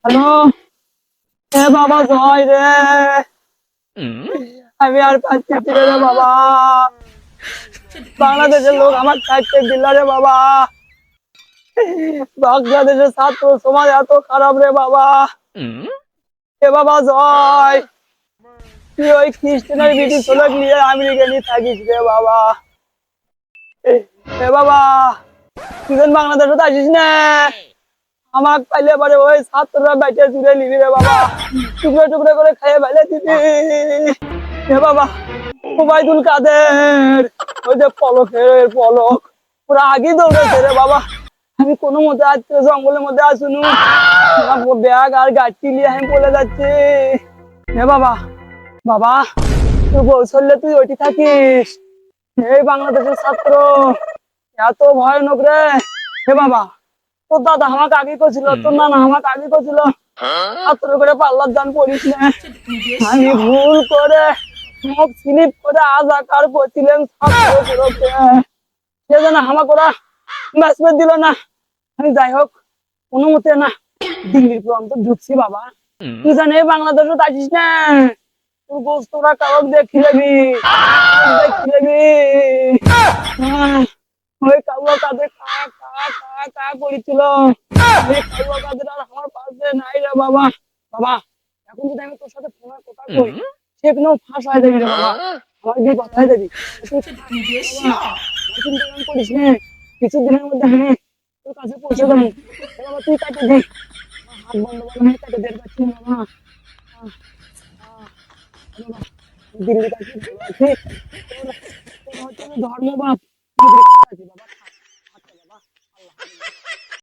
Hello. এ বাবা জয় রে, আমি আর পাচ্ছি রে বাবা। বাংলাদেশের লোক আমার থাকতে দিল রে বাবা। বাংলাদেশের ছাত্র সমাজ এত খারাপ রে বাবা। এ বাবা জয়, তুই ওই খ্রিস্টানের ব্রিটিশ ছেলে নিয়ে আমেরিকা নিয়ে থাকিস রে বাবা। এ বাবা, তুই বাংলাদেশে আসিস না, আমার পাইলে পরে ওই ছাত্ররা বাইকে চুড়ে নিবি রে বাবা। টুকরো টুকরো করে খেয়ে ফেলে দিবি। এ বাবা, ওবায়দুল কাদের, ওই যে পলকের পলক, ওরা আগে দৌড়েছে রে বাবা। আমি কোনো মতে আজকে জঙ্গলের মধ্যে আসুন, ব্যাগ আর গাড়ি নিয়ে আমি বলে যাচ্ছি। হে বাবা, বাবা তুই বলছলে তুই ওইটি থাকিস। এই বাংলাদেশের ছাত্র এত ভয়ানক রে। হে বাবা, তোর দাদা আমাকে আগে করছিল, তোর নানা আমাকে আগে করছিল, ছাত্র করে পাল্লার দান পড়িস না। আমি ভুল করে মুখ স্লিপ করে আজাকার করছিলেন ছাত্রগুলোকে, সেজন্য আমাকে ওরা ম্যাচমেট দিল না। আমি যাই হোক কোনো মতে না দিল্লির প্রান্ত ঢুকছি বাবা। তুই জানে বাংলাদেশে আসিস না, তোর বস্তুরা কারক দেখি যাবি, দেখি যাবি। ওই কালো কাদের কা কা কা কা করেছিল, ওই কালো কাদের আর আমার পাশে নাই রে বাবা। বাবা এখন যদি আমি তোর সাথে ফোনে কথা কই, সে কোনো ফাঁস হয়ে যাবি রে বাবা, আমার দিয়ে কথা হয়ে যাবি। চিন্তা করিস না, কিছুদিনের মধ্যে আমি তোর কাছে পৌঁছে দেবো। বাবা তুই কাটে দে, হাত বন্ধ করে আমি কাটে দিয়ে পাচ্ছি না বাবা। দিল্লি কাছে ভালো আছি, তোর হচ্ছে ধর্মবাদ